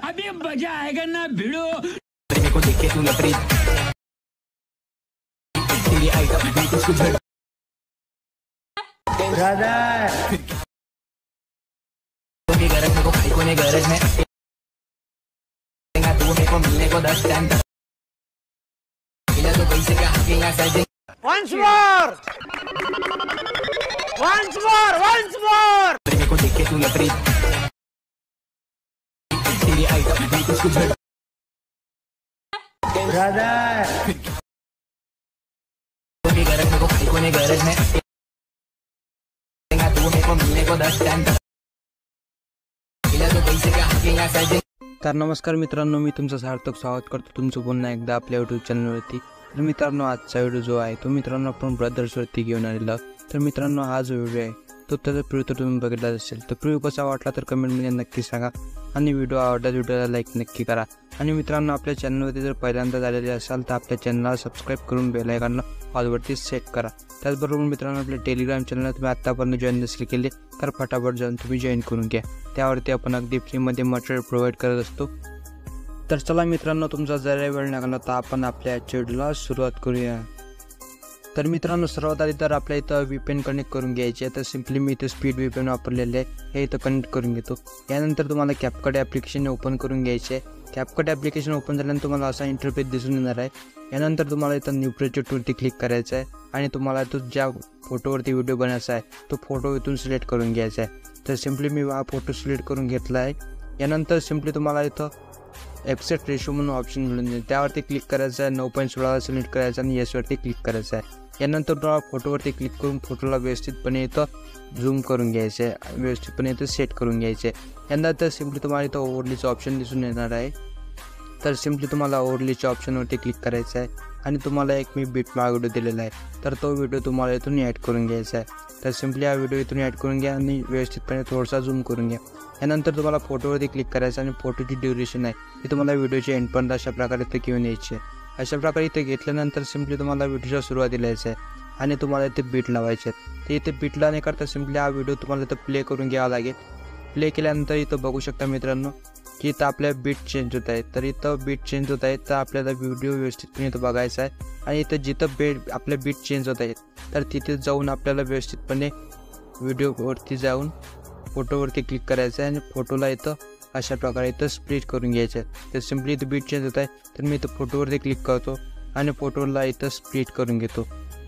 अभी मजा आएगा ना भिड़ो। को देखे तू लपरी तेरी आइटम भी कुछ झड़ ब्रदर कोई गरज मेरे को भाई को नहीं गरज है तू मेरे को मिलने को 10 टाइम बिना तो पैसे का हकेगा सजे once more मेरे को देखे तू लपरी तेरी आइटम भी कुछ झड़ ब्रदर कोई गरज मेरे को भाई को नहीं गरज है तू मेरे को मिलने को 10 टाइम बिना तो पैसे का हकेगा सजे। तर नमस्कार मित्रांनो, मी तुमचं सार्थक स्वागत करतो तुमचं पुन्हा एकदा आपल्या यूट्यूब चॅनलवरती। तर मित्रांनो, आजचा व्हिडिओ जो आहे तो मित्रांनो आपण ब्रदर्सवरती घेऊन आलेला। तर मित्रांनो, हा जो व्हिडिओ आहे तो त्याचा प्रिव्ह्यू तर तुम्ही बघितला असेल, तर प्रिव्ह्यू कसा वाटला तर कमेंटमध्ये नक्की सांगा आणि व्हिडिओ आवडल्यास व्हिडिओला लाईक नक्की करा। आणि मित्रांनो, आपल्या चॅनलवरती जर पहिल्यांदा झालेले असाल तर आपल्या चॅनलला सबस्क्राईब करून बेल आयकॉनला ऑलवरती सेट करा। त्याचबरोबर मित्रांनो, आपल्या टेलिग्राम चॅनलला तुम्ही आत्तापर्यंत जॉईन नसेल केले तर फटाफट जाऊन तुम्ही जॉईन करून घ्या। त्यावरती आपण अगदी फ्रीमध्ये मटेरियल प्रोव्हाइड करत असतो। तर चला मित्रांनो, तुमचा जरा वेळ लागला तर आपण आपल्या व्हिडिओला सुरुवात करूया। तर मित्रांनो, सर्वात आधी तर आपल्या इथं VPN कनेक्ट करून घ्यायचे आहे। तर सिम्पली मी इथं स्पीड VPN वापरलेले आहे, हे इथं कनेक्ट करून घेतो। यानंतर तुम्हाला कॅपकट ॲप्लिकेशन ओपन करून घ्यायचे आहे। कॅपकट ॲप्लिकेशन ओपन झाल्यानंतर तुम्हाला असा इंटरफेस दिसून येणार आहे। यानंतर तुम्हाला इथं न्यू प्रोजेक्टवरती क्लिक करायचं आहे आणि तुम्हाला तो ज्या फोटोवरती व्हिडिओ बनायचा आहे तो फोटो इथून सिलेक्ट करून घ्यायचा आहे। तर सिम्पली मी हा फोटो सिलेक्ट करून घेतला आहे। यानंतर सिम्पली तुम्हाला इथं एक्सेप्ट रेशो म्हणून ऑप्शन मिळून जाईल, त्यावरती क्लिक करायचं आहे। 9.16 सिलेक्ट करायचं आणि येसवरती क्लिक करायचं आहे। यानंतर तुम्हाला फोटोवरती क्लिक करून फोटोला व्यवस्थितपणे इथं झूम करून घ्यायचं आहे, व्यवस्थितपणे इथं सेट करून घ्यायचे आहे। यानंतर सिम्पली तुम्हाला इथं ओव्हरलीचं ऑप्शन दिसून येणार आहे। तर सिम्पली तुम्हाला ओव्हरलीच्या ऑप्शनवरती क्लिक करायचं आहे आणि तुम्हाला एक मी बिटमार्क व्हिडिओ दिलेला आहे, तर तो व्हिडिओ तुम्हाला इथून ॲड करून घ्यायचा आहे। तर सिम्पली हा व्हिडिओ इथून ॲड करून घ्या आणि व्यवस्थितपणे थोडासा झूम करून घ्या। यानंतर तुम्हाला फोटोवरती क्लिक करायचं आणि फोटोची ड्युरेशन आहे ती तुम्हाला व्हिडिओच्या एंडपर्यंत अशा प्रकारे इथं घेऊन यायची आहे। अशा प्रकारे इथे घेतल्यानंतर सिम्पली तुम्हाला व्हिडिओच्या सुरुवातीला यायचं आहे आणि तुम्हाला इथे बीट लावायचे आहेत। तर इथे बीट लावण्याकरता सिम्पली हा व्हिडिओ तुम्हाला इथं प्ले करून घ्यावा लागेल। प्ले केल्यानंतर इथं बघू शकता मित्रांनो की इथं आपल्या बीट चेंज होत आहे। तर इथं बीट चेंज होत आहे तर आपल्याला व्हिडिओ व्यवस्थितपणे इथं बघायचा आहे आणि इथं जिथं आपल्या बीट चेंज होत आहेत तर तिथे जाऊन आपल्याला व्यवस्थितपणे व्हिडिओवरती जाऊन फोटोवरती क्लिक करायचं आहे आणि फोटोला इथं अशा प्रकारे इथं स्प्लिट करून घ्यायचं आहे। तर सिम्पली इथं बीट चेंज होत आहे तर मी इथं फोटोवरती क्लिक करतो आणि फोटोला इथं स्प्लिट करून घेतो।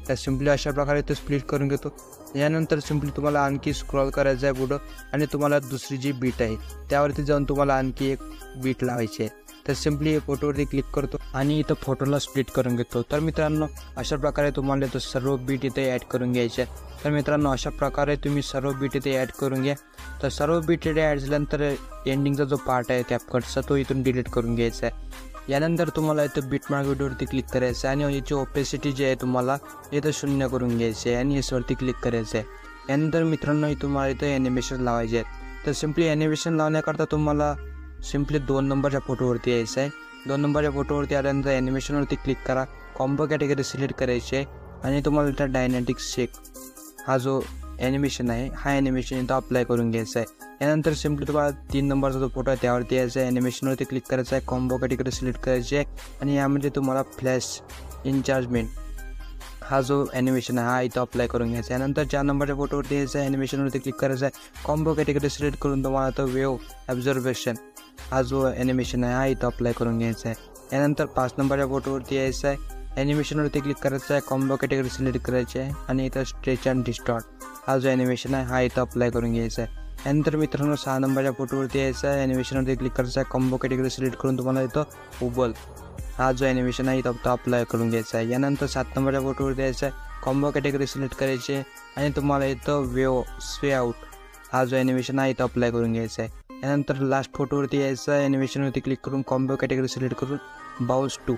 तर सिम्पली अशा प्रकारे इथं स्प्लिट करून घेतो। यानंतर सिम्पली तुम्हाला आणखी स्क्रॉल करायचं आहे पुढं आणि तुम्हाला दुसरी जी बीट आहे त्यावरती जाऊन तुम्हाला आणखी एक बीट लावायची आहे। तर सिम्पली फोटोवरती क्लिक करतो आणि इथं फोटोला स्प्लिट करून घेतो। तर मित्रांनो, अशा प्रकारे तुम्हाला इथं सर्व बीट इथे ॲड करून घ्यायचे आहे। तर मित्रांनो, अशा प्रकारे तुम्ही सर्व बीट इथे ॲड करून घ्या। तर सर्व बीट इथे ॲड झाल्यानंतर एंडिंगचा जो पार्ट आहे कॅपकटचा तो इथून डिलीट करून घ्यायचा आहे। यानंतर तुम्हाला इथं बिटमार्क व्हिडिओवरती क्लिक करायचं आहे आणि याची ओपेसिटी जी आहे तुम्हाला इथं 0 करून घ्यायची आहे आणि याच्यावरती क्लिक करायचं आहे। यानंतर मित्रांनो, तुम्हाला इथं ॲनिमेशन लावायचे आहेत। तर सिम्पली ॲनिमेशन लावण्याकरता तुम्हाला सिम्पली 2 नंबरच्या फोटोवरती यायचं आहे। 2 नंबरच्या फोटोवरती आल्यानंतर ॲनिमेशनवरती क्लिक करा, कॉम्बो कॅटेगरी सिलेक्ट करायची आहे आणि तुम्हाला इथं डायनॅटिक शेक हा जो ॲनिमेशन आहे हा ॲनिमेशन इथं अप्लाय करून घ्यायचा आहे। यानंतर सिम्पली तुम्हाला 3 नंबरचा जो फोटो आहे त्यावरती यायचं आहे, ॲनिमेशनवरती क्लिक करायचं आहे, कॉम्बो कॅटेगरी सिलेक्ट करायची आहे आणि यामध्ये तुम्हाला फ्लॅश इनचार्जमेंट हा जो ॲनिमेशन आहे हा इथं अप्लाय करून घ्यायचा आहे। यानंतर 4 नंबरच्या फोटोवरती यायचं आहे, ॲनिमेशनवरती क्लिक करायचं आहे, कॉम्बो कॅटेगरी सिलेक्ट करून तुम्हाला तो वेव ऑब्झर्वेशन हा जो ॲनिमेशन आहे हा इथं अप्लाय करून घ्यायचा आहे। यानंतर 5 नंबरच्या फोटोवरती यायचं आहे, ॲनिमेशनवरती क्लिक करायचं आहे, कॉम्बो कॅटेगरी सिलेक्ट करायची आहे आणि इथं स्ट्रेच अँड डिस्टॉर्ट हा जो ॲनिमेशन आहे हा इथं अप्लाय करून घ्यायचा आहे। यानंतर मित्रांनो, 6 नंबरच्या फोटोवरती यायचं आहे, ॲनिमेशनवरती क्लिक करायचं आहे, कॉम्बो कॅटेगरी सिलेक्ट करून तुम्हाला इथं उबल हा जो ॲनिमेशन आहे इथं अप्लाय करून घ्यायचा आहे। यानंतर 7 नंबरच्या फोटोवरती यायचं आहे, कॉम्बो कॅटेगरी सिलेक्ट करायची आहे आणि तुम्हाला इथं वेव स्वे आउट हा जो ॲनिमेशन आहे इथं अप्लाय करून घ्यायचा आहे। यानंतर लास्ट फोटोवरती यायचं आहे, ॲनिमेशनवरती क्लिक करून कॉम्बो कॅटेगरी सिलेक्ट करून बाउन्स 2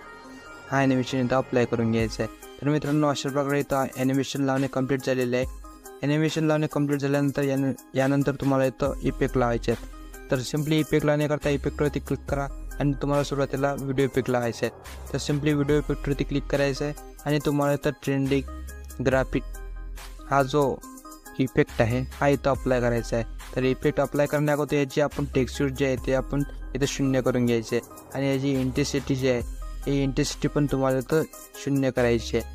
हा ॲनिमेशन इथं अप्लाय करून घ्यायचा आहे। तर मित्रांनो, अशा प्रकारे इथं ॲनिमेशन लावणे कंप्लीट झालेले आहे। ॲनिमेशन लावणे कंप्लीट झाल्यानंतर यानंतर तुम्हाला इथं इफेक्ट लावायचे आहेत। तर सिम्पली इफेक्ट लावण्याकरता इफेक्टवरती क्लिक करा आणि तुम्हाला सुरुवातीला व्हिडिओ इफेक्ट लावायचे आहेत। तर सिम्पली व्हिडिओ इफेक्टवरती क्लिक करायचं आहे आणि तुम्हाला इथं ट्रेंडिंग ग्राफिक हा जो इफेक्ट आहे हा इथं अप्लाय करायचा आहे। तर इफेक्ट अप्लाय करण्याअगोदर याची आपण टेक्स्चर जे आहे ते आपण इथं 0 करून घ्यायचे आणि याची इंटेन्सिटी जी आहे ही इंटेन्सिटी पण तुम्हाला इथं 0 करायची आहे.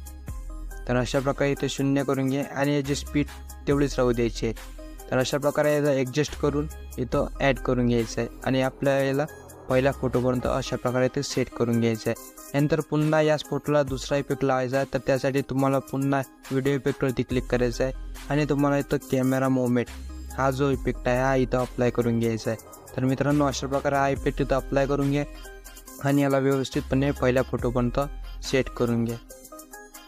तर अशा प्रकारे इथे 0 करून घ्या आणि याची स्पीड तेवढीच राहू द्यायची आहे. तर अशा प्रकारे याला ॲडजस्ट करून इथं ॲड करून घ्यायचं आहे आणि आपल्याला याला पहिल्या फोटोपर्यंत अशा प्रकारे ते सेट करून घ्यायचं आहे. नंतर पुन्हा याच फोटोला दुसरा इफेक्ट लावायचा आहे. तर त्यासाठी तुम्हाला पुन्हा व्हिडिओ इफेक्टवरती क्लिक करायचं आहे आणि तुम्हाला इथं कॅमेरा मोमेंट हा जो इफेक्ट आहे हा इथं अप्लाय करून घ्यायचा आहे. तर मित्रांनो अशा प्रकारे हा इफेक्ट इथं अप्लाय करून घ्या आणि याला व्यवस्थितपणे पहिल्या फोटोपर्यंत सेट करून घ्या.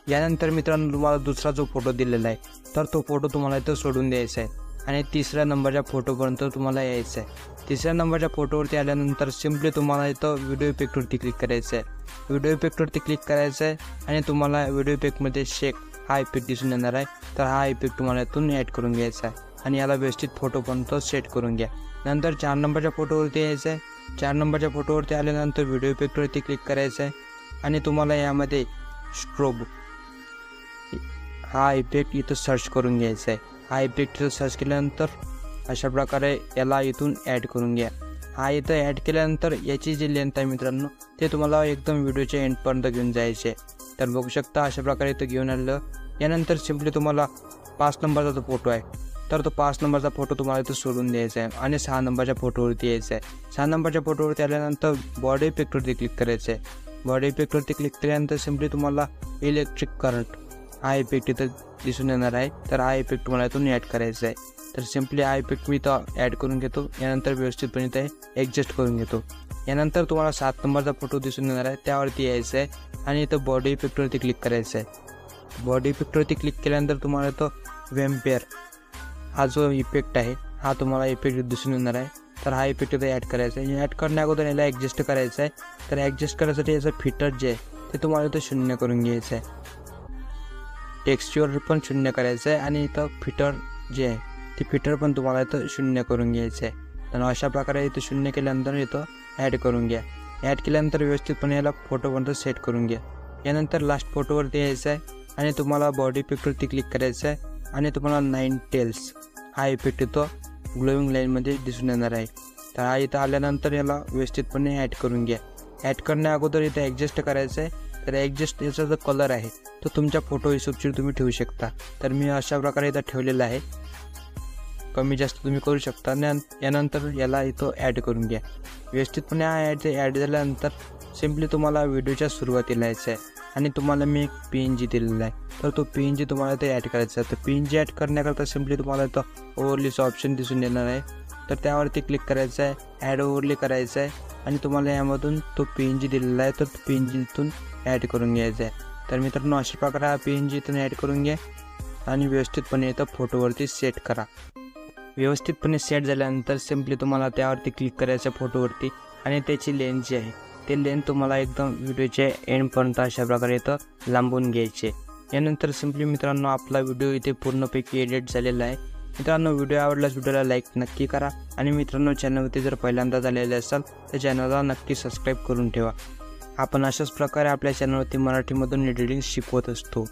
यानंतर मित्रांनो तुम्हाला दुसरा जो फोटो दिलेला आहे तर तो फोटो तुम्हाला इथं सोडून द्यायचा आहे आणि तिसऱ्या नंबरच्या फोटोपर्यंत तुम्हाला यायचं आहे. तिसऱ्या नंबरच्या फोटोवरती आल्यानंतर सिम्पली तुम्हाला इथं व्हिडिओ इफेक्टवरती क्लिक करायचं आहे. व्हिडिओ इफेक्टवरती क्लिक करायचं आहे आणि तुम्हाला व्हिडिओ इफेक्टमध्ये शेक हा इफेक्ट दिसून येणार आहे. तर हा इफेक्ट तुम्हाला इथून ॲड करून घ्यायचा आहे आणि याला व्यवस्थित फोटोपर्यंत सेट करून घ्या. नंतर 4 नंबरच्या फोटोवरती यायचं आहे. 4 नंबरच्या फोटोवरती आल्यानंतर व्हिडिओ इफेक्टवरती क्लिक करायचं आहे आणि तुम्हाला यामध्ये स्ट्रोब हा इफेक्ट इथं सर्च करून घ्यायचा आहे. हा इफेक्ट इथं सर्च केल्यानंतर अशा प्रकारे याला इथून ॲड करून घ्या. हा इथं ॲड केल्यानंतर याची जी लेंथ आहे मित्रांनो ते तुम्हाला एकदम व्हिडिओच्या एंडपर्यंत घेऊन जायचे. तर बघू शकता अशा प्रकारे इथं घेऊन आलेलं. यानंतर सिम्पली तुम्हाला 5 नंबरचा जो फोटो आहे तर तो 5 नंबरचा फोटो तुम्हाला इथं सोडून द्यायचा आहे आणि 6 नंबरच्या फोटोवरती यायचं आहे. 6 नंबरच्या फोटोवरती आल्यानंतर बॉडी इफेक्टवरती क्लिक करायचं आहे. बॉडी इफेक्टवरती क्लिक केल्यानंतर सिम्पली तुम्हाला इलेक्ट्रिक करंट हा इफेक्ट इथं दिसून येणार आहे. तर हा इफेक्ट तुम्हाला इथून ॲड करायचा आहे. तर सिम्पली हा इफेक्ट मी इथं ॲड करून घेतो. यानंतर व्यवस्थितपणे इथे ॲडजस्ट करून घेतो. यानंतर तुम्हाला 7 नंबरचा फोटो दिसून येणार आहे त्यावरती यायचं आहे आणि इथं बॉडी इफेक्टवरती क्लिक करायचं आहे. बॉडी इफेक्टवरती क्लिक केल्यानंतर तुम्हाला इथं वॅम्पायर हा जो इफेक्ट आहे हा तुम्हाला इफेक्ट दिसून येणार आहे. तर हा इफेक्ट इथं ॲड करायचा आहे. ॲड करण्याअगोदर याला ॲडजस्ट करायचं आहे. तर ॲडजस्ट करण्यासाठी याचं फिटर जे आहे ते तुम्हाला इथं 0 करून घ्यायचं आहे. टेक्स्चर पण 0 करायचं आहे आणि इथं फिटर जे आहे ते फिटर पण तुम्हाला इथं 0 करून घ्यायचं आहे. तर अशा प्रकारे इथं 0 केल्यानंतर इथं ॲड करून घ्या. ॲड केल्यानंतर व्यवस्थितपणे याला फोटोपर्यंत सेट करून घ्या. यानंतर लास्ट फोटोवरती यायचं आहे आणि तुम्हाला बॉडी इफेक्टवरती क्लिक करायचं आहे आणि तुम्हाला 9 टेल्स हा इफेक्ट इथं ग्लोविंग लाईनमध्ये दिसून येणार आहे. तर हा इथं आल्यानंतर याला व्यवस्थितपणे ॲड करून घ्या. ॲड करण्याअगोदर इथं ॲडजस्ट करायचं आहे. तर ॲडजस्ट याचा जो कलर आहे तो तुमच्या फोटो हिशोबची तुम्ही ठेवू शकता. तर मी अशा प्रकारे इथं ठेवलेला आहे. कमी जास्त तुम्ही करू शकता. यानंतर याला इथं ॲड करून घ्या. व्यवस्थितपणे हा ॲड झाल्यानंतर सिम्पली तुम्हाला व्हिडिओच्या सुरुवातीला यायचं आहे आणि तुम्हाला मी एक PNG दिलेला आहे. तर तो PNG तुम्हाला इथे ॲड करायचा आहे. तर PNG ॲड करण्याकरता सिम्पली तुम्हाला इथं ओव्हरलीचं ऑप्शन दिसून येणार आहे. तर त्यावरती क्लिक करायचं आहे. ॲड ओव्हरली करायचं आहे आणि तुम्हाला यामधून तो PNG दिलेला आहे तर तो PNG इथून ॲड करून घ्यायचा आहे. तर मित्रांनो अशा प्रकारे हा PNG इथून ॲड करून घ्या आणि व्यवस्थितपणे इथं फोटोवरती सेट करा. व्यवस्थितपणे सेट झाल्यानंतर सिम्पली तुम्हाला त्यावरती क्लिक करायचं फोटोवरती आणि त्याची लेंथ जी आहे ते लेंथ तुम्हाला एकदम व्हिडिओच्या एंडपर्यंत अशा प्रकारे इथं लांबून घ्यायचे. यानंतर सिम्पली मित्रांनो आपला व्हिडिओ इथे पूर्णपैकी एडिट झालेला आहे. मित्रांनो व्हिडिओ आवडल्यास व्हिडिओला लाईक नक्की करा आणि मित्रांनो चॅनलवरती जर पहिल्यांदा झालेले असाल तर चॅनलला नक्की सबस्क्राईब करून ठेवा. आपण अशाच प्रकारे आपल्या चॅनलवरती मराठीमधून एडिटिंग शिकवत असतो.